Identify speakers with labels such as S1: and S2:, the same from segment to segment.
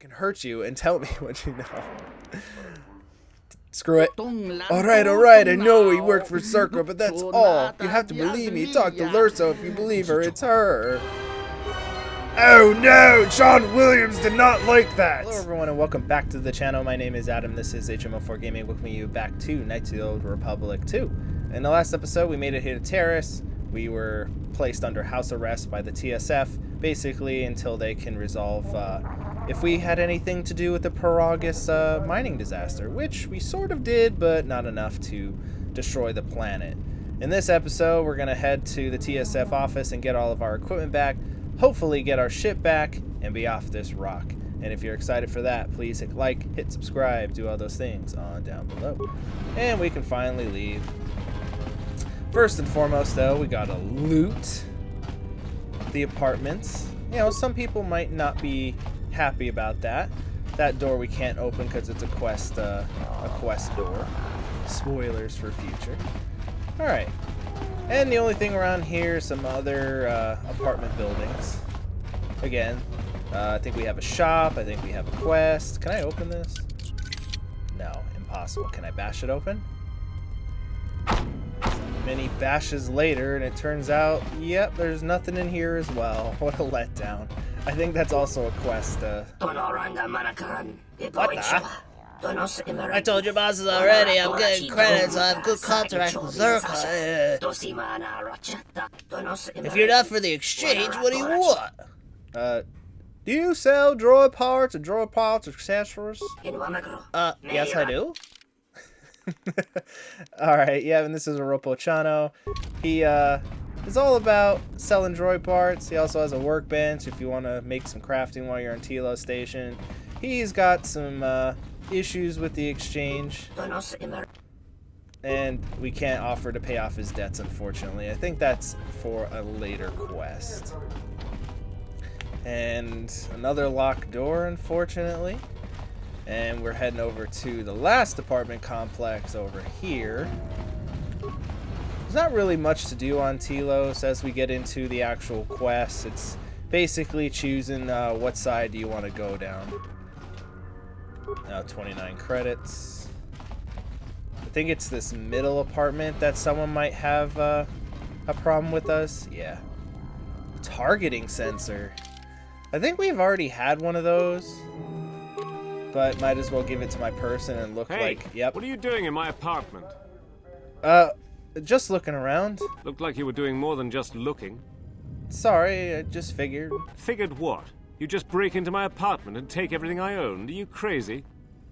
S1: can hurt you and tell me what you know. Screw it. Alright, I know he worked for Circa, but that's all. You have to believe me. Talk to Lurso if you believe her. It's her. Oh no! Sean Williams did not like that! Hello everyone and welcome back to the channel. My name is Adam. This is HMO4 Gaming. Welcoming you back to Knights of the Old Republic 2. In the last episode, we made it here to Terrace. We were placed under house arrest by the TSF, basically until they can resolve if we had anything to do with the Paragus mining disaster, which we sort of did, but not enough to destroy the planet. In this episode, we're going to head to the TSF office and get all of our equipment back, hopefully get our ship back, and be off this rock. And if you're excited for that, please hit like, hit subscribe, do all those things on down below. And we can finally leave. First and foremost, though, we gotta loot the apartments. You know, some people might not be happy about that. That door we can't open because it's a quest door. Spoilers for future. All right. And the only thing around here is some other apartment buildings. Again, I think we have a shop. I think we have a quest. Can I open this? No, impossible. Can I bash it open? Many bashes later, and it turns out, yep, there's nothing in here as well. What a letdown. I think that's also a quest. What the? I told your bosses already, I'm getting credits, I have good contract with Zerka. If you're not for the exchange, what do you want? Do you sell droid parts or accessories? Yes I do. Alright, yeah, and this is Oropo Chano. He is all about selling droid parts. He also has a workbench if you want to make some crafting while you're on Tilo Station. He's got some issues with the exchange, and we can't offer to pay off his debts, unfortunately. I think that's for a later quest. And another locked door, unfortunately. And we're heading over to the last apartment complex over here. There's not really much to do on Telos as we get into the actual quest. It's basically choosing what side do you want to go down. Now 29 credits. I think it's this middle apartment that someone might have a problem with us. Yeah. Targeting sensor. I think we've already had one of those. But might as well give it to my person and look like, yep.
S2: What are you doing in my apartment?
S1: Just looking around.
S2: Looked like you were doing more than just looking.
S1: Sorry, I just figured.
S2: Figured what? You just break into my apartment and take everything I owned? Are you crazy?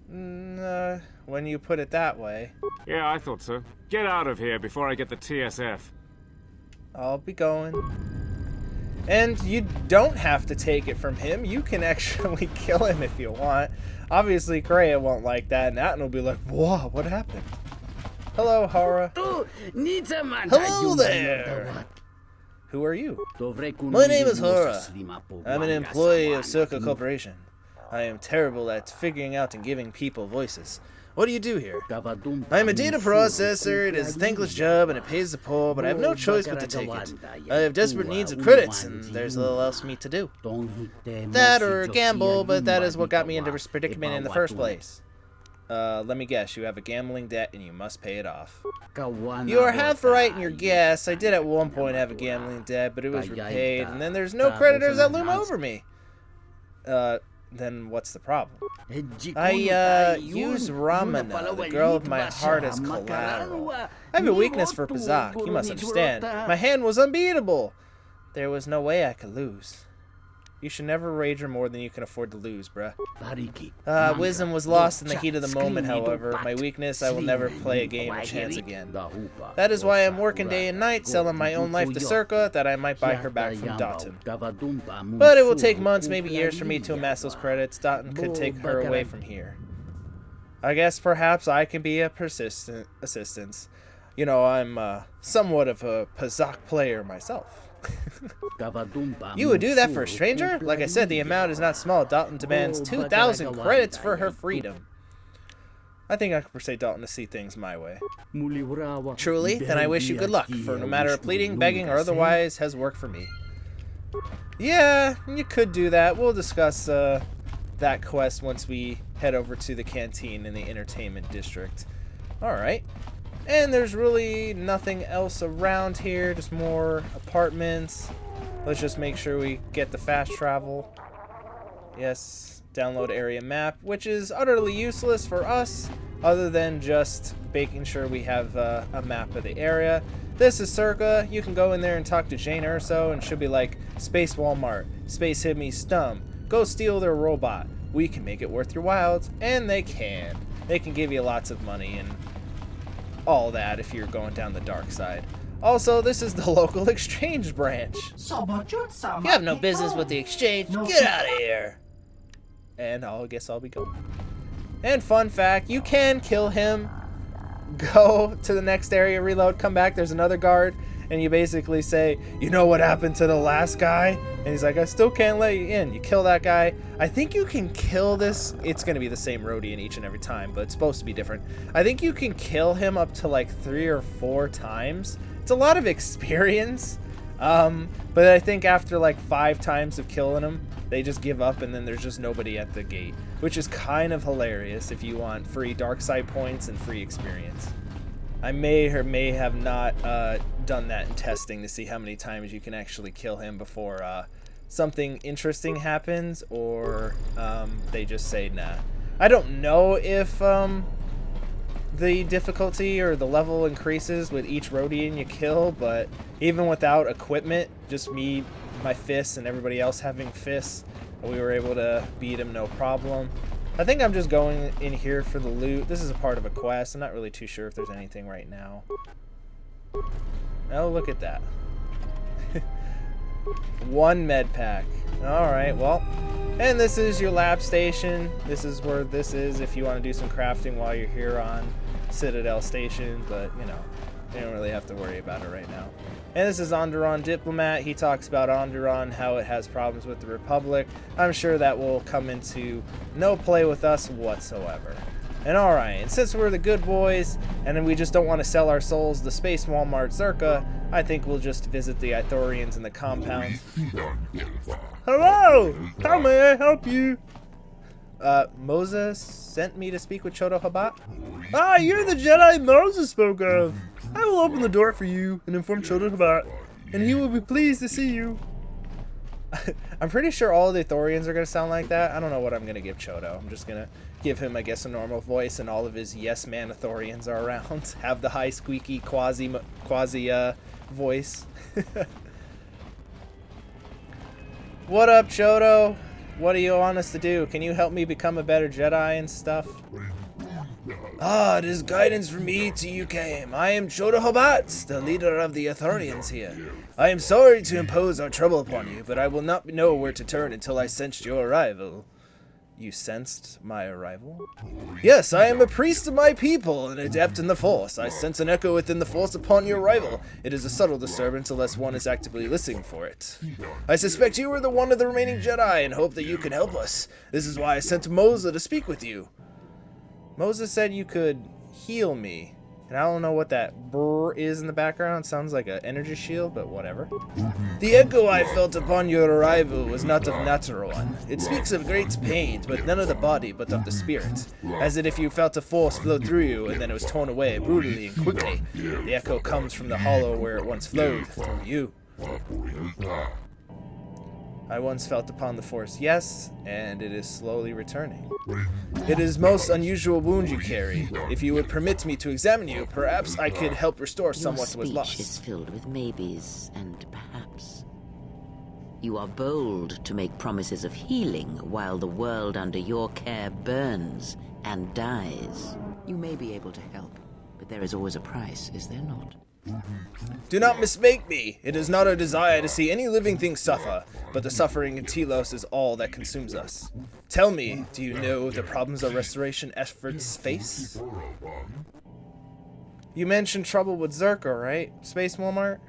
S1: When you put it that way.
S2: Yeah, I thought so. Get out of here before I get the TSF.
S1: I'll be going. And you don't have to take it from him. You can actually kill him if you want. Obviously, Kreia won't like that, and Atten will be like, whoa, what happened? Hello, Hara. Hello there! Who are you? My name is Hara. I'm an employee of Circa Corporation. I am terrible at figuring out and giving people voices. What do you do here? I'm a data processor. It is a thankless job and it pays the poor, but I have no choice but to take it. I have desperate needs of credits, and there's little else for me to do. That or gamble, but that is what got me into this predicament in the first place. Let me guess, you have a gambling debt and you must pay it off. You are half right in your guess. I did at one point have a gambling debt, but it was repaid, and then there's no creditors that loom over me. Then what's the problem? I use Ramana, the girl of my heart, as collateral. I have a weakness for Pazak, you must understand. My hand was unbeatable. There was no way I could lose. You should never wager more than you can afford to lose, bruh. Wisdom was lost in the heat of the moment, however. My weakness, I will never play a game a chance again. That is why I'm working day and night, selling my own life to Circa, that I might buy her back from Dotun. But it will take months, maybe years, for me to amass those credits. Dotun could take her away from here. I guess perhaps I can be a persistent assistance. You know, I'm somewhat of a Pazak player myself. You would do that for a stranger? Like I said, the amount is not small. Dalton demands 2,000 credits for her freedom. I think I could persuade Dalton to see things my way. Truly? Then I wish you good luck, for no matter pleading, begging, or otherwise has worked for me. Yeah, you could do that. We'll discuss that quest once we head over to the canteen in the entertainment district. Alright. And there's really nothing else around here, just more apartments. Let's just make sure we get the fast travel. Yes, download area map, which is utterly useless for us, other than just making sure we have a map of the area. This is Circa. You can go in there and talk to Jane Urso, and she'll be like, Space Walmart, Space Hippies Stum, go steal their robot. We can make it worth your while, and they can. They can give you lots of money and all that if you're going down the dark side. Also, this is the local exchange branch. You have no business with the exchange. Get out of here. And I guess I'll be going. And fun fact, you can kill him. Go to the next area, reload, come back. There's another guard. And you basically say, you know what happened to the last guy? And he's like, I still can't let you in. You kill that guy. I think you can kill this. It's going to be the same Rodian each and every time, but it's supposed to be different. I think you can kill him up to like 3 or 4 times. It's a lot of experience. But I think after like 5 times of killing him, they just give up and then there's just nobody at the gate. Which is kind of hilarious if you want free dark side points and free experience. I may or may have not done that in testing to see how many times you can actually kill him before something interesting happens, or they just say nah. I don't know if the difficulty or the level increases with each Rodian you kill, but even without equipment, just me, my fists, and everybody else having fists, we were able to beat him no problem. I think I'm just going in here for the loot. This is a part of a quest. I'm not really too sure if there's anything right now. Oh, look at that. 1 med pack. Alright, well. And this is your lab station. This is where this is if you want to do some crafting while you're here on Citadel Station. But, you know, you don't really have to worry about it right now. And this is Onderon Diplomat. He talks about Onderon, how it has problems with the Republic. I'm sure that will come into no play with us whatsoever. And alright, and since we're the good boys, and then we just don't want to sell our souls to Space Walmart Circa, I think we'll just visit the Ithorians in the compound. Hello! How may I help you? Moses sent me to speak with Chado Habat. Ah, you're the Jedi Moses spoke of. I will open the door for you and inform Chado Habat, and he will be pleased to see you. I'm pretty sure all the Ithorians are going to sound like that. I don't know what I'm going to give Chado. I'm just going to give him, I guess, a normal voice, and all of his yes man Ithorians are around. Have the high squeaky quasi voice. What up, Chado? What do you want us to do? Can you help me become a better Jedi and stuff? Ah, it is guidance from me to you came. I am Chado Habat, the leader of the Ithorians here. I am sorry to impose our trouble upon you, but I will not know where to turn until I sensed your arrival. You sensed my arrival? Yes, I am a priest of my people, an adept in the Force. I sense an echo within the Force upon your arrival. It is a subtle disturbance unless one is actively listening for it. I suspect you are the one of the remaining Jedi and hope that you can help us. This is why I sent Moses to speak with you. Moses said you could heal me. And I don't know what that brrr is in the background. It sounds like an energy shield, but whatever. The echo I felt upon your arrival was not of natural one. It speaks of great pain, but none of the body, but of the spirit. As if you felt a force flow through you, and then it was torn away brutally and quickly. The echo comes from the hollow where it once flowed, through you. I once felt upon the Force, yes, and it is slowly returning. It is most unusual wound you carry. If you would permit me to examine you, perhaps I could help restore somewhat was lost.
S3: Your speech is filled with maybes and perhaps. You are bold to make promises of healing while the world under your care burns and dies. You may be able to help, but there is always a price, is there not?
S1: Do not mistake me. It is not our desire to see any living thing suffer, but the suffering in Telos is all that consumes us. Tell me, do you know the problems our restoration efforts face? You mentioned trouble with Zerka, right? Space Walmart?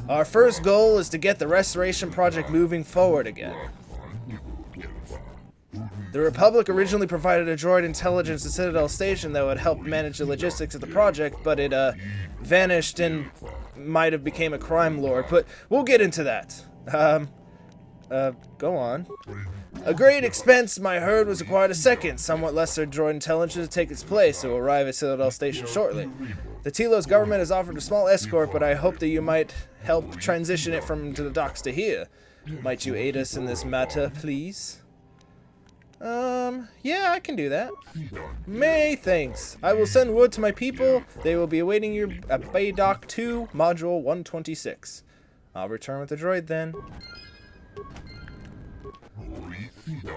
S1: Our first goal is to get the restoration project moving forward again. The Republic originally provided a droid intelligence to Citadel Station that would help manage the logistics of the project, but it vanished and might have became a crime lord, but we'll get into that. Go on. A great expense my herd was acquired a second, somewhat lesser droid intelligence to take its place. It will arrive at Citadel Station shortly. The Telos government has offered a small escort, but I hope that you might help transition it from to the docks to here. Might you aid us in this matter, please? Yeah, I can do that. Many thanks. I will send word to my people. They will be awaiting you at Bay Dock 2, Module 126. I'll return with the droid then.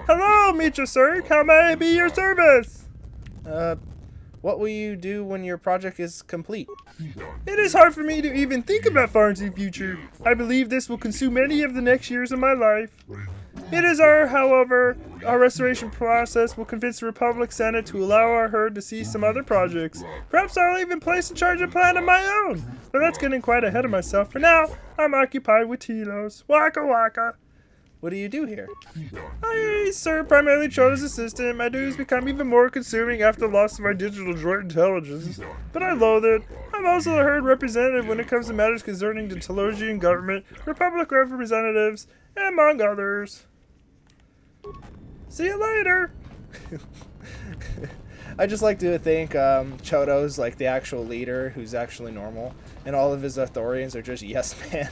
S4: Hello, Mitra Sir. How may I be your service?
S1: What will you do when your project is complete?
S4: It is hard for me to even think about far into the future. I believe this will consume many of the next years of my life. It is however, our restoration process will convince the Republic Senate to allow our herd to see some other projects. Perhaps I'll even place in charge of a plan of my own. But that's getting quite ahead of myself. For now, I'm occupied with Telos. Waka waka.
S1: What do you do here?
S4: I serve primarily Chado's assistant. My duties become even more consuming after the loss of my digital droid intelligence. But I loathe it. I'm also the herd representative when it comes to matters concerning the Telosian government, Republic representatives, among others. See you later!
S1: I just like to think Chado's like the actual leader who's actually normal, and all of his Ithorians are just yes man.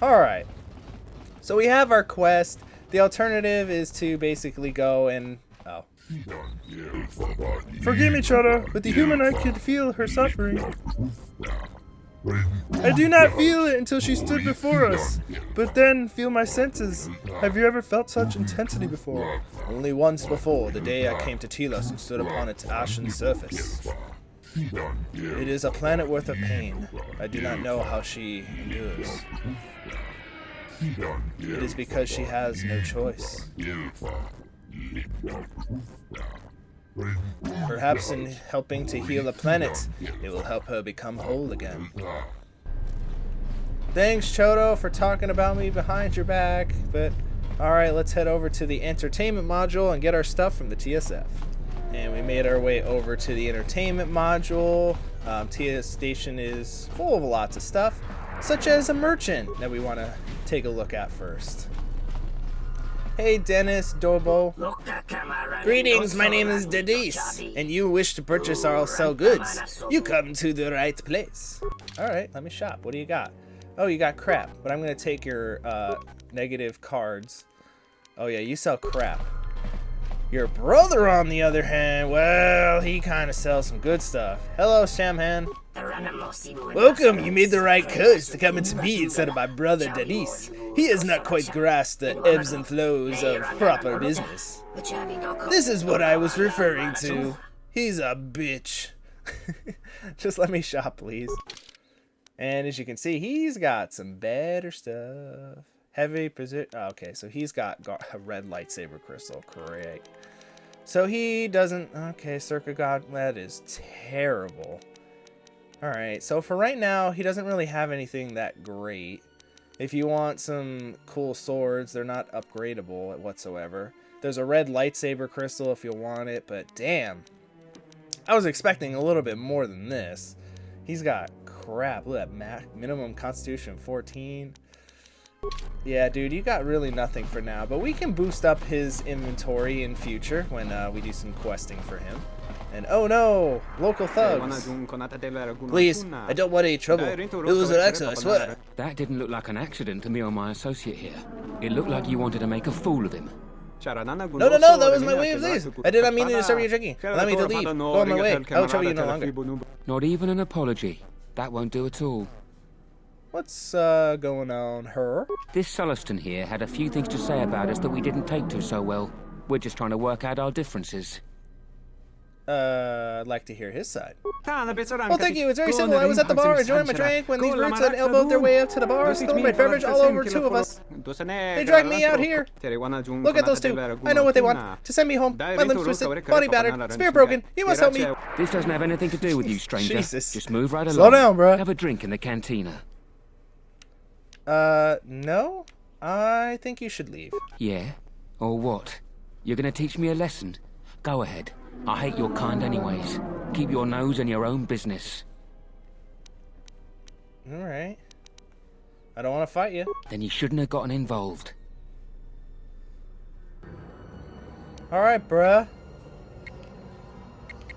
S1: Alright. So we have our quest. The alternative is to basically go and... Oh.
S4: Forgive me, Chado, but the human eye could feel her suffering. I do not feel it until she stood before us, but then feel my senses. Have you ever felt such intensity before?
S1: Only once before, the day I came to Telos and stood upon its ashen surface. It is a planet worth of pain. I do not know how she endures. It is because she has no choice. Perhaps in helping to heal the planet, it will help her become whole again. Thanks, Chado, for talking about me behind your back, but alright, let's head over to the entertainment module and get our stuff from the TSF. And we made our way over to the entertainment module. TS Station is full of lots of stuff, such as a merchant that we want to take a look at first. Hey Dennis, Dobo. Greetings, my name is Denise, and you wish to purchase or sell goods. You come to the right place. Alright, let me shop. What do you got? Oh, you got crap, but I'm going to take your negative cards. Oh yeah, you sell crap. Your brother, on the other hand, well, he kind of sells some good stuff. Hello, Shamhan. Welcome, you made the right choice to come into me instead of my brother Denise. He has not quite grasped the ebbs and flows of proper business. This is what I was referring to. He's a bitch. Just let me shop, please. And as you can see, he's got some better stuff. Heavy position. Oh, okay, so he's got a red lightsaber crystal. Great. So he doesn't. Okay, Circa God. That is terrible. Alright, so for right now, he doesn't really have anything that great. If you want some cool swords, they're not upgradable whatsoever. There's a red lightsaber crystal if you want it, but damn. I was expecting a little bit more than this. He's got crap. Look at that minimum constitution 14. Yeah, dude, you got really nothing for now, but we can boost up his inventory in future when we do some questing for him. And oh no, local thugs. Please, I don't want any trouble. It was an accident, I swear.
S5: That didn't look like an accident to me or my associate here. It looked like you wanted to make a fool of him.
S1: No, that was my way of this. I did not mean to disturb your drinking. Allow me to leave. Go on my way. I will trouble you no longer.
S5: Not even an apology. That won't do at all.
S1: What's going on, her?
S5: This Sulluston here had a few things to say about us that we didn't take to so well. We're just trying to work out our differences.
S1: I'd like to hear his side. Well, thank you. It's very simple. I was at the bar enjoying my drink when these brutes had elbowed their way up to the bar, stole my beverage all over two of us. They dragged me out here. Look at those two. I know what they want. To send me home. My limbs twisted, body battered, spear broken. You must help me.
S5: This doesn't have anything to do with you, stranger.
S1: Jesus.
S5: Just move right along.
S1: Slow down, bro.
S5: Have a drink in the cantina.
S1: No. I think you should leave.
S5: Yeah? Or what? You're gonna teach me a lesson? Go ahead. I hate your kind anyways. Keep your nose in your own business.
S1: Alright. I don't want to fight you.
S5: Then you shouldn't have gotten involved.
S1: Alright, bruh.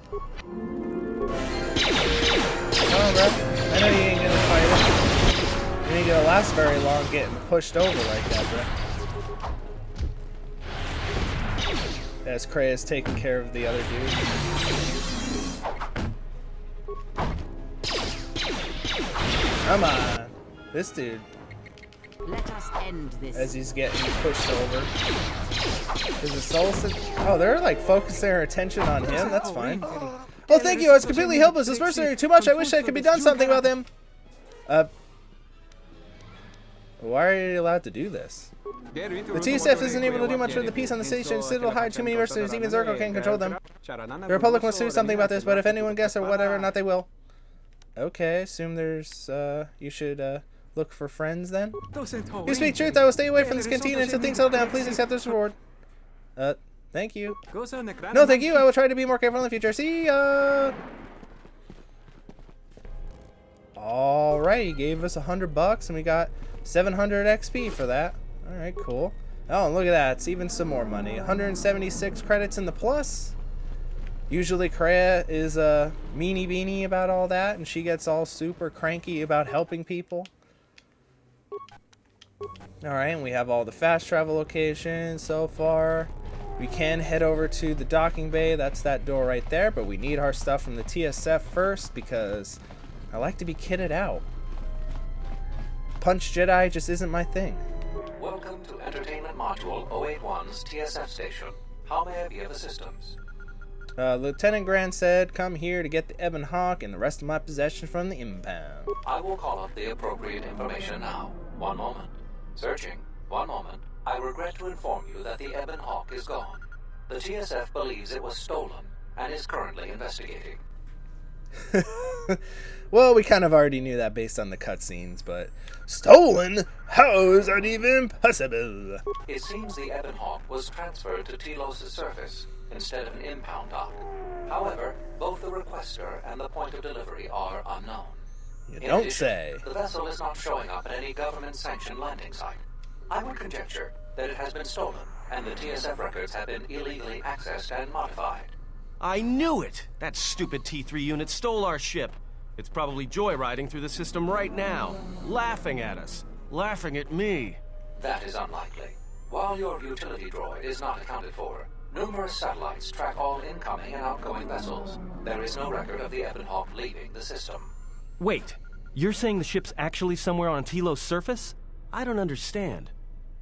S1: Come on, bruh. I know you ain't gonna fight it. You ain't gonna last very long getting pushed over like that, bruh. As Krea's taking care of the other dude. Come on. This dude.
S3: Let us end this.
S1: As he's getting pushed over. Is the soul... Oh, they're like focusing their attention on him? That's fine. Oh, thank you. I was completely helpless. This mercenary too much. I wish I could be done something about them. Why are you allowed to do this? The TSF isn't able to do much for the peace on the station. Citadel hide too many mercenaries. Even Zerko can't control them. The Republic wants to do something about this, but if anyone guesses or whatever, not they will. Okay, assume there's, you should, look for friends then? You speak truth, I will stay away from this canteen until things settle down. Please accept this reward. Thank you. No, thank you. I will try to be more careful in the future. See ya! Alright, he gave us $100 and we got 700 XP for that. Alright, cool. Oh, look at that. It's even some more money. 176 credits in the plus. Usually Krea is a meanie beanie about all that, and she gets all super cranky about helping people. Alright, and we have all the fast travel locations so far. We can head over to the docking bay. That's that door right there, but we need our stuff from the TSF first because I like to be kitted out. Punch Jedi just isn't my thing.
S6: Welcome to Entertainment Module 081's TSF station. How may I be of assistance?
S1: Lieutenant Grant said, come here to get the Ebon Hawk and the rest of my possessions from the impound.
S6: I will call up the appropriate information now. One moment. Searching. One moment. I regret to inform you that the Ebon Hawk is gone. The TSF believes it was stolen and is currently investigating.
S1: Well, we kind of already knew that based on the cutscenes, but... Stolen? How is that even possible?
S6: It seems the Ebon Hawk was transferred to Telos' surface instead of an impound dock. However, both the requester and the point of delivery are unknown.
S1: You don't say.
S6: The vessel is not showing up at any government-sanctioned landing site. I would conjecture that it has been stolen, and the TSF records have been illegally accessed and modified.
S7: I knew it! That stupid T3 unit stole our ship. It's probably joyriding through the system right now, laughing at us, laughing at me.
S6: That is unlikely. While your utility droid is not accounted for, numerous satellites track all incoming and outgoing vessels. There is no record of the Ebon Hawk leaving the system.
S7: Wait, you're saying the ship's actually somewhere on Telos' surface? I don't understand.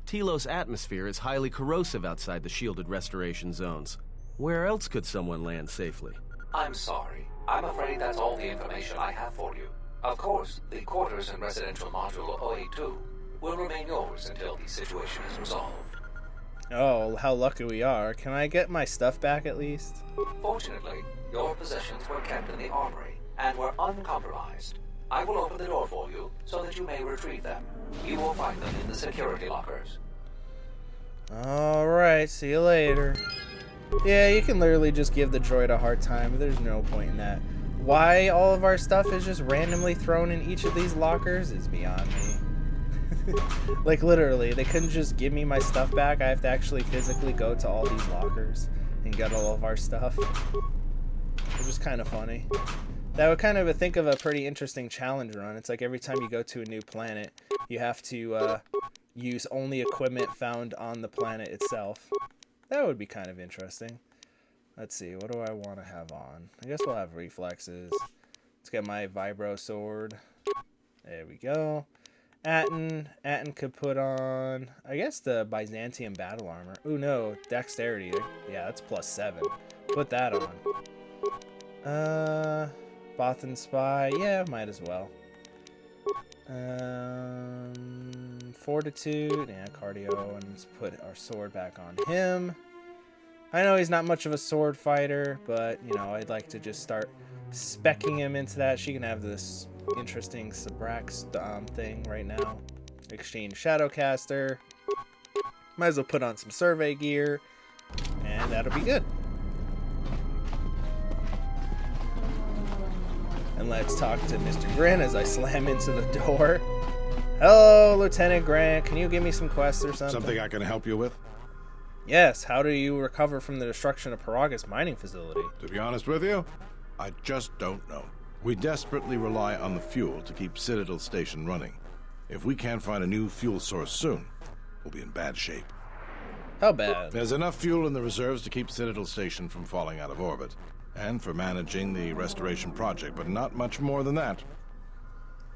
S7: Telos' atmosphere is highly corrosive outside the shielded restoration zones. Where else could someone land safely?
S6: I'm sorry. I'm afraid that's all the information I have for you. Of course, the quarters in Residential Module 082 will remain yours until the situation is resolved.
S1: Oh, how lucky we are. Can I get my stuff back at least?
S6: Fortunately, your possessions were kept in the armory and were uncompromised. I will open the door for you so that you may retrieve them. You will find them in the security lockers.
S1: Alright, see you later. Yeah, you can literally just give the droid a hard time, but there's no point in that. Why all of our stuff is just randomly thrown in each of these lockers is beyond me. Like, literally, they couldn't just give me my stuff back. I have to actually physically go to all these lockers and get all of our stuff. Which is kind of funny. That would kind of think of a pretty interesting challenge run. It's like every time you go to a new planet, you have to use only equipment found on the planet itself. That would be kind of interesting. Let's see, what do I want to have on? I guess we'll have reflexes. Let's get my vibro sword. There we go. Atten could put on, I guess, the Byzantium battle armor. Ooh, no, dexterity. Yeah, that's +7. Put that on. Bothan Spy. Yeah, might as well. Fortitude. Yeah, cardio. And let's put our sword back on him. I know he's not much of a sword fighter, but, you know, I'd like to just start speccing him into that. She can have this interesting Sabrax thing right now. Exchange Shadowcaster. Might as well put on some survey gear, and that'll be good. And let's talk to Mr. Grant as I slam into the door. Hello, Lieutenant Grant. Can you give me some quests or something?
S8: Something I can help you with?
S1: Yes, how do you recover from the destruction of Paragus mining facility?
S8: To be honest with you, I just don't know. We desperately rely on the fuel to keep Citadel Station running. If we can't find a new fuel source soon, we'll be in bad shape.
S1: How bad?
S8: There's enough fuel in the reserves to keep Citadel Station from falling out of orbit, and for managing the restoration project, but not much more than that.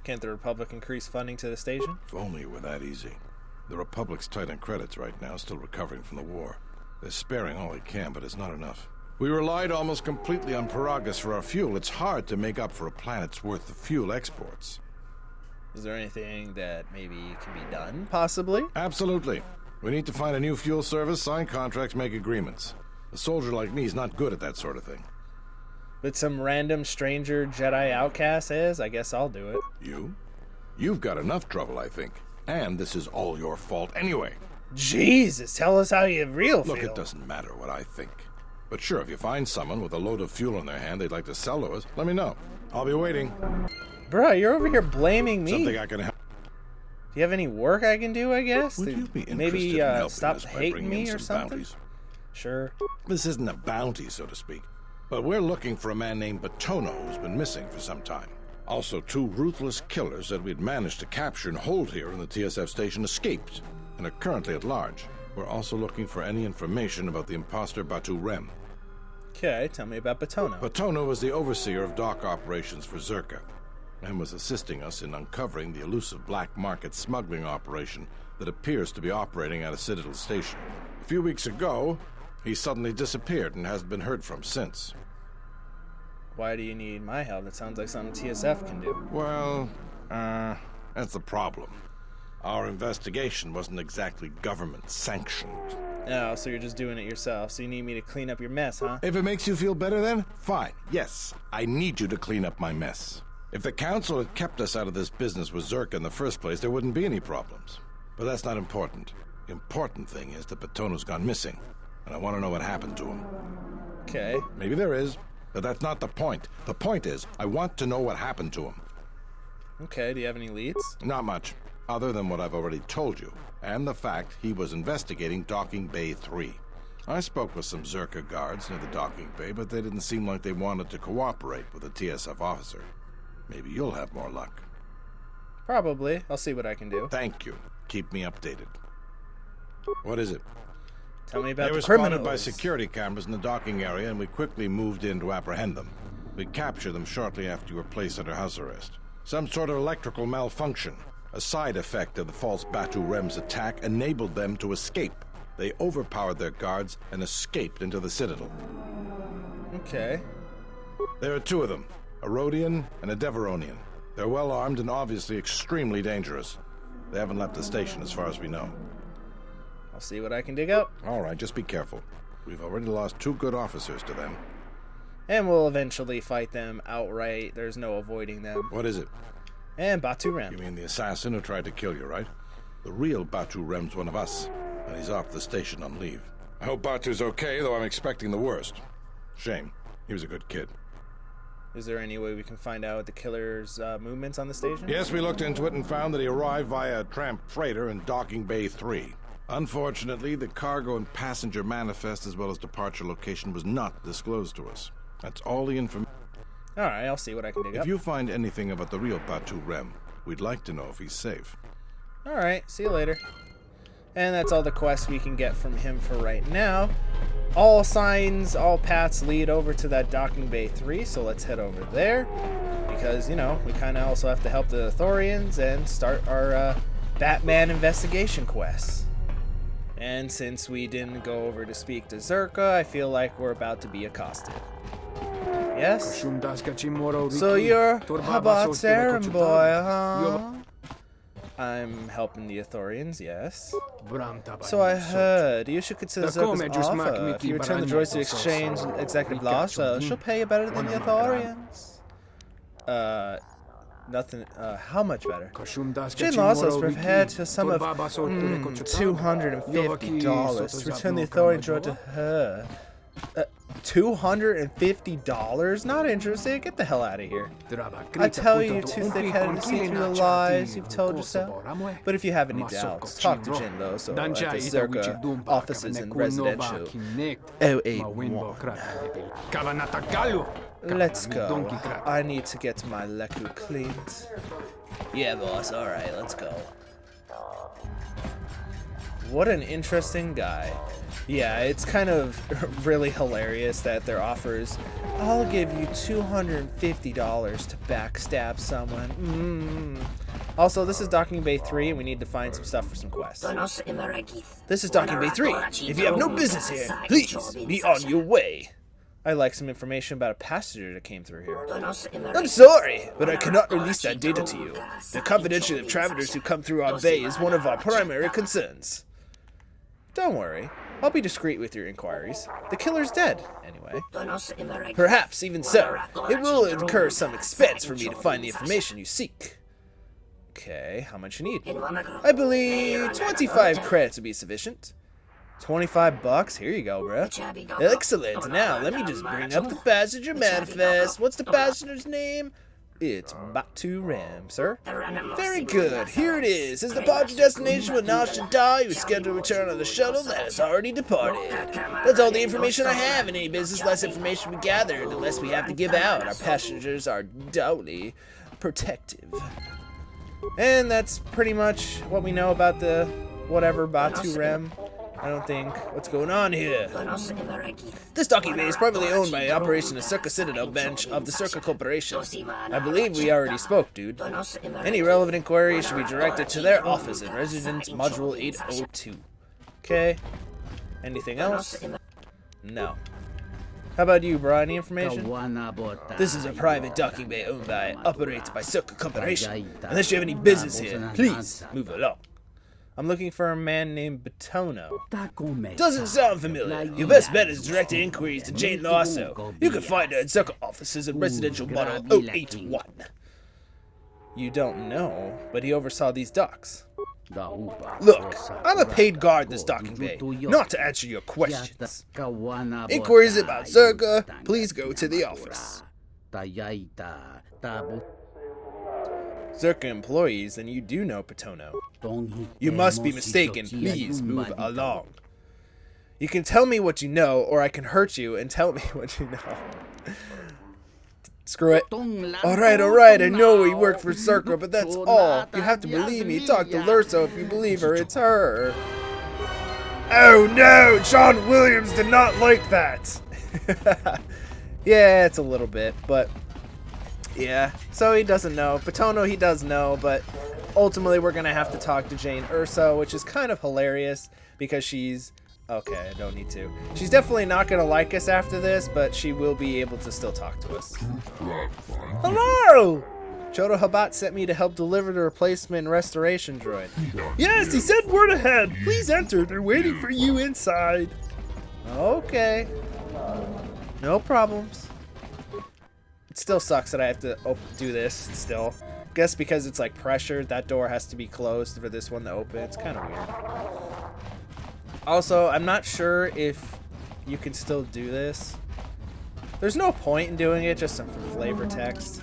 S1: Can't the Republic increase funding to the station?
S8: If only it were that easy. The Republic's tight on credits right now, still recovering from the war. They're sparing all they can, but it's not enough. We relied almost completely on Paragus for our fuel. It's hard to make up for a planet's worth of fuel exports.
S1: Is there anything that maybe can be done, possibly?
S8: Absolutely. We need to find a new fuel service, sign contracts, make agreements. A soldier like me is not good at that sort of thing.
S1: But some random stranger Jedi outcast is? I guess I'll do it.
S8: You? You've got enough trouble, I think. And this is all your fault anyway.
S1: Jesus, tell us how you feel.
S8: Look, it doesn't matter what I think. But sure, if you find someone with a load of fuel in their hand they'd like to sell to us, let me know. I'll be waiting.
S1: Bruh, you're over here blaming me.
S8: Something I can help.
S1: Do you have any work I can do, I guess?
S8: Would you be interested
S1: maybe
S8: in helping
S1: stop
S8: us by
S1: hating
S8: bringing
S1: me
S8: in
S1: or
S8: some
S1: something?
S8: bounties?
S1: Sure.
S8: This isn't a bounty, so to speak. But we're looking for a man named Batono who's been missing for some time. Also, 2 ruthless killers that we'd managed to capture and hold here in the TSF station escaped and are currently at large. We're also looking for any information about the imposter Batu Rem.
S1: Okay, tell me about Batono.
S8: Batono was the overseer of dock operations for Zerka and was assisting us in uncovering the elusive black market smuggling operation that appears to be operating at a Citadel station. A few weeks ago, he suddenly disappeared and hasn't been heard from since.
S1: Why do you need my help? That sounds like something TSF can do.
S8: Well, that's the problem. Our investigation wasn't exactly government-sanctioned.
S1: Oh, so you're just doing it yourself. So you need me to clean up your mess, huh?
S8: If it makes you feel better then, fine. Yes, I need you to clean up my mess. If the Council had kept us out of this business with Zerka in the first place, there wouldn't be any problems. But that's not important. The important thing is that Batono's gone missing, and I want to know what happened to him.
S1: Okay.
S8: Maybe there is, but that's not the point. The point is, I want to know what happened to him.
S1: Okay, do you have any leads?
S8: Not much, other than what I've already told you, and the fact he was investigating Docking Bay 3. I spoke with some Zerka guards near the docking bay, but they didn't seem like they wanted to cooperate with a TSF officer. Maybe you'll have more luck.
S1: Probably. I'll see what I can do.
S8: Thank you. Keep me updated. What is it?
S1: Tell me about
S8: They
S1: the
S8: were
S1: criminals.
S8: spotted by security cameras in the docking area, and we quickly moved in to apprehend them. We captured them shortly after you were placed under house arrest. Some sort of electrical malfunction, a side effect of the false Batu Rem's attack, enabled them to escape. They overpowered their guards and escaped into the Citadel.
S1: Okay.
S8: There are 2 of them, a Rhodian and a Deveronian. They're well armed and obviously extremely dangerous. They haven't left the station as far as we know.
S1: I'll see what I can dig up.
S8: All right, just be careful. We've already lost 2 good officers to them.
S1: And we'll eventually fight them outright. There's no avoiding them.
S8: What is it?
S1: And Batu Rem.
S8: You mean the assassin who tried to kill you, right? The real Batu Rem's one of us, and he's off the station on leave. I hope Batu's okay, though I'm expecting the worst. Shame. He was a good kid.
S1: Is there any way we can find out the killer's movements on the station?
S8: Yes, we looked into it and found that he arrived via a tramp freighter in Docking Bay 3. Unfortunately, the cargo and passenger manifest as well as departure location was not disclosed to us. That's all the information.
S1: Alright, I'll see what I can dig up.
S8: If you find anything about the real Batu Rem, we'd like to know if he's safe.
S1: Alright, see you later. And that's all the quests we can get from him for right now. All signs, all paths lead over to that Docking Bay 3, so let's head over there. Because, you know, we kind of also have to help the Ithorians and start our Batman investigation quests. And since we didn't go over to speak to Zerka, I feel like we're about to be accosted. Yes? So you're Habat's errand boy, huh? I'm helping the Ithorians, yes. So I heard. You should consider Zerka's offer. If you return the droids to exchange executive law, she'll pay you better than the Ithorians. Nothing. How much better? Jane Laws has prepared to a sum of $250 to return the Ithorian droid to her. $250? Not interested. Get the hell out of here. I tell you, you're too thick-headed to see through the lies you've told yourself. But if you have any doubts, talk to Jin Loso at the Circa offices in Residential 081. Let's go. I need to get my Leku cleaned. Yeah, boss. Alright, let's go. What an interesting guy. Yeah, it's kind of really hilarious that their offers, I'll give you $250 to backstab someone. Also, this is Docking Bay 3, and we need to find some stuff for some quests. This is Docking Bay 3. If you have no business here, please be on your way. I'd like some information about a passenger that came through here. I'm sorry, but I cannot release that data to you. The confidentiality of travelers who come through our bay is one of our primary concerns. Don't worry. I'll be discreet with your inquiries. The killer's dead, anyway. Perhaps, even so, it will incur some expense for me to find the information you seek. Okay, how much you need? I believe 25 credits would be sufficient. 25 bucks? Here you go, bro. Excellent. Now, let me just bring up the passenger manifest. What's the passenger's name? It's Batu Ram, sir. Very good. Here it is. His departure destination with Nar Shaddaa. He was scheduled to return on the shuttle that has already departed. That's all the information I have. In any business, less information we gathered, the less we have to give out. Our passengers are doubly protective. And that's pretty much what we know about the whatever Batu Ram. I don't think. What's going on here? This docking bay is privately owned by Operation the Circa Citadel bench of the Circa Corporation. I believe we already spoke, dude. Any relevant inquiries should be directed to their office in Residence Module 802. Okay. Anything else? No. How about you, bro? Any information? This is a private docking bay owned by, operated by Circa Corporation. Unless you have any business here, please move along. I'm looking for a man named Batono. Doesn't sound familiar. Your best bet is directed inquiries to Jane Larso. You can find her at Circle offices in Residential Model 081. You don't know, but he oversaw these docks. Look, I'm a paid guard in this docking bay, not to answer your questions. Inquiries about Circa, please go to the office. Circa employees, and you do know Batono. You must be mistaken. Please move along. You can tell me what you know, or I can hurt you and tell me what you know. Screw it. Alright, I know we work for Circa, but that's all. You have to believe me. Talk to Lurso if you believe her. It's her. Oh no! John Williams did not like that. Yeah, it's a little bit, but yeah. So he doesn't know. Batono, he does know, but ultimately we're gonna have to talk to Jane Urso, which is kind of hilarious because she's okay. I don't need to. She's definitely not gonna like us after this, but she will be able to still talk to us. Hello! Chado Habat sent me to help deliver the replacement restoration droid.
S4: Yes, he said word ahead. Please enter. They're waiting for you inside.
S1: Okay. No problems. It still sucks that I have to do this still. Guess because it's like pressured, that door has to be closed for this one to open. It's kind of weird. Also, I'm not sure if you can still do this. There's no point in doing it, just some flavor text.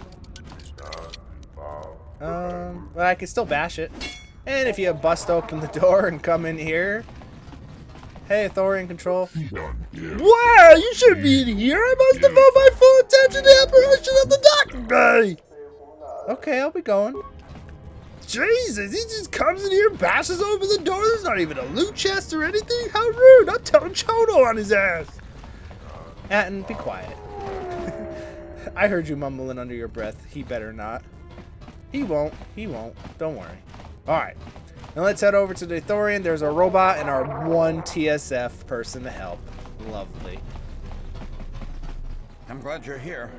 S1: But I can still bash it. And if you bust open the door and come in here. Hey, Ithorian control.
S4: Wow, you should be in here. I must devote my full attention to the operation of the docking bay.
S1: Okay, I'll be going.
S4: Jesus, he just comes in here, bashes open the door. There's not even a loot chest or anything. How rude. I'm telling Chado on his ass.
S1: Atten, be quiet. I heard you mumbling under your breath. He better not. He won't. He won't. Don't worry. Alright. Now let's head over to the Ithorian. There's our robot and our one TSF person to help. Lovely.
S9: I'm glad you're here.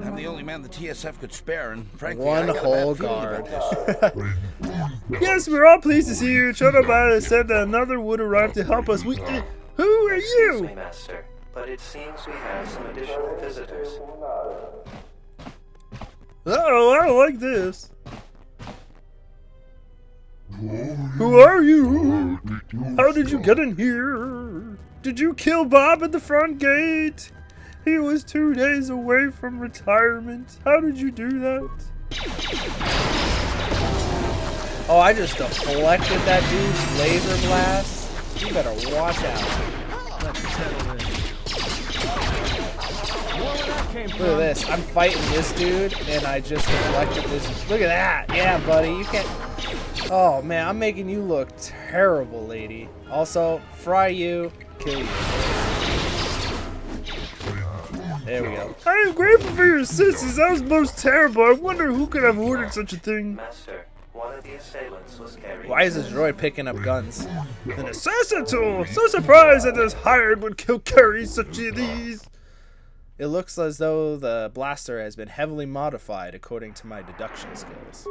S9: I'm the only man the TSF could spare, and frankly,
S1: one
S9: I got
S1: whole
S9: a bad feeling
S1: guard.
S9: about this.
S4: Yes, we're all pleased to see you. Chado has said that another would arrive to help us. Who are you?
S6: Excuse me, Master, but it seems we have some additional visitors.
S4: Uh-oh, I don't like this. Who are you? How did you get in here? Did you kill Bob at the front gate? He was 2 days away from retirement. How did you do that?
S1: Oh, I just deflected that dude's laser blast. You better watch out.
S7: Let's settle this.
S1: Look at this. I'm fighting this dude, and I just deflected this. Look at that. Yeah, buddy. You can't... Oh, man. I'm making you look terrible, lady. Also, fry you, kill you. There we go.
S4: I am grateful for your assistance. That was most terrible. I wonder who could have ordered such a thing.
S6: Master, one of the assailants was carrying...
S1: Why is this droid picking up guns?
S4: An assassin tool. So surprised that this hired would carry such of these.
S1: It looks as though the blaster has been heavily modified according to my deduction skills.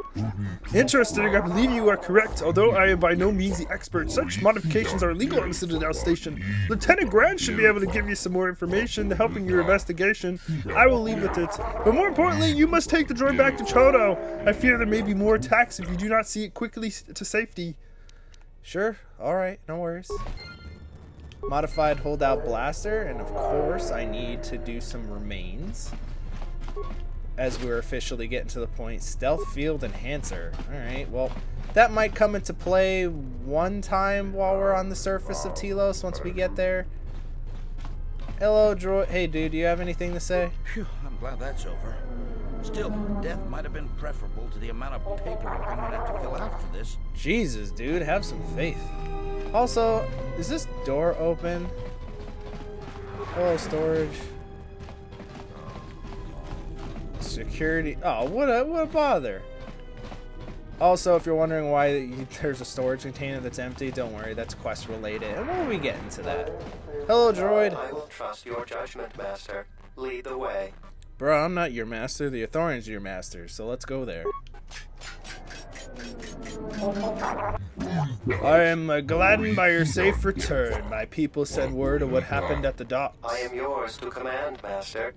S4: Interesting, I believe you are correct. Although I am by no means the expert, such modifications are illegal on the Citadel station. Lieutenant Grant should be able to give you some more information to help in your investigation. I will leave with it. But more importantly, you must take the droid back to Chado. I fear there may be more attacks if you do not see it quickly to safety.
S1: Sure, alright, no worries. Modified holdout blaster, and of course I need to do some remains. As we're officially getting to the point, stealth field enhancer. Alright, well, that might come into play one time while we're on the surface of Telos once we get there. Hello, droid. Hey, dude, do you have anything to say?
S9: Phew, I'm glad that's over. Still, death might have been preferable to the amount of paperwork I'm gonna have to fill out for this.
S1: Jesus, dude, have some faith. Also, is this door open? Hello, storage. Security. Oh, what a bother. Also, if you're wondering why there's a storage container that's empty, don't worry, that's quest related. And when we get into that? Hello, droid.
S6: I will trust your judgment, Master. Lead the way.
S1: Bro, I'm not your master. The Ithorians are your master, so let's go there.
S4: I am gladdened by your safe return. My people sent word of what happened at the docks.
S6: I am yours to command, Master.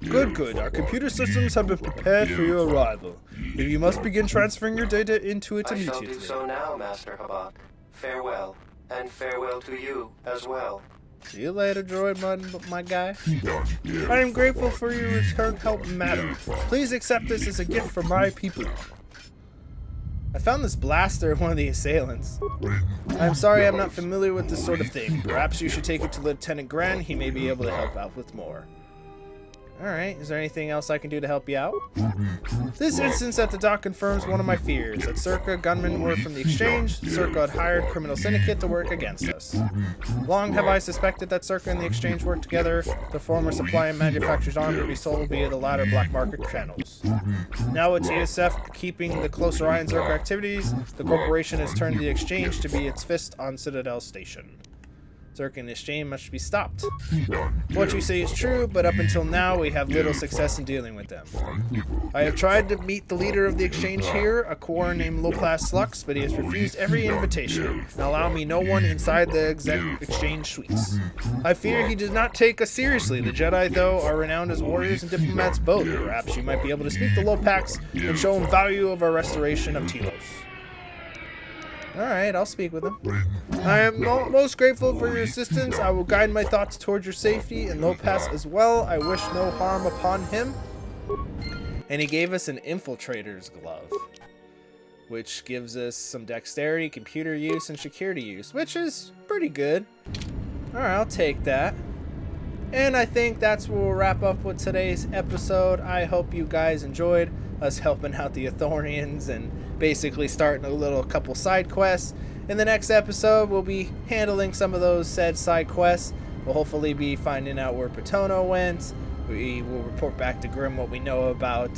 S4: Good, good. Our computer systems have been prepared for your arrival. You must begin transferring your data into it
S6: I
S4: immediately.
S6: shall do so now, Master Habat. Farewell, and farewell to you as well.
S1: See you later, droid, my guy.
S4: I am grateful for your return help, madam. Please accept this as a gift from my people.
S1: I found this blaster of one of the assailants. I'm sorry I'm not familiar with this sort of thing. Perhaps you should take it to Lieutenant Grant. He may be able to help out with more. Alright, is there anything else I can do to help you out? This instance at the dock confirms one of my fears, that Circa gunmen were from the Exchange. Circa had hired criminal syndicate to work against us. Long have I suspected that Circa and the Exchange worked together. The former supply and manufactures arms to be sold via the latter black market channels. Now with TSF keeping the closer eye on Circa activities, the corporation has turned the Exchange to be its fist on Citadel Station. Circa and Exchange must be stopped. What you say is true, but up until now we have little success in dealing with them. I have tried to meet the leader of the Exchange here, a core named Lopas Slux, but he has refused every invitation, and allowed me no one inside the Exchange suites. I fear he does not take us seriously. The Jedi, though, are renowned as warriors and diplomats both. Perhaps you might be able to speak to Lopax and show him value of our restoration of Telos. Alright, I'll speak with him. I am most grateful for your assistance. I will guide my thoughts towards your safety and Lopas as well. I wish no harm upon him. And he gave us an infiltrator's glove, which gives us some dexterity, computer use, and security use, which is pretty good. Alright, I'll take that. And I think that's where we'll wrap up with today's episode. I hope you guys enjoyed us helping out the Ithorians and basically starting a couple side quests. In the next episode, we'll be handling some of those said side quests. We'll hopefully be finding out where Paetono went. We will report back to Grim what we know about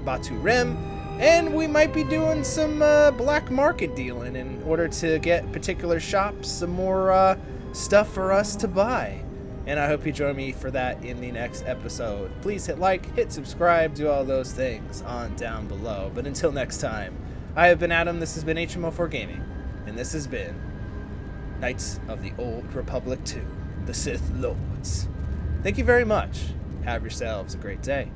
S1: Batu Rim. And we might be doing some black market dealing in order to get particular shops some more stuff for us to buy. And I hope you join me for that in the next episode. Please hit like, hit subscribe, do all those things on down below. But until next time, I have been Adam, this has been HMO4 Gaming, and this has been Knights of the Old Republic 2, the Sith Lords. Thank you very much. Have yourselves a great day.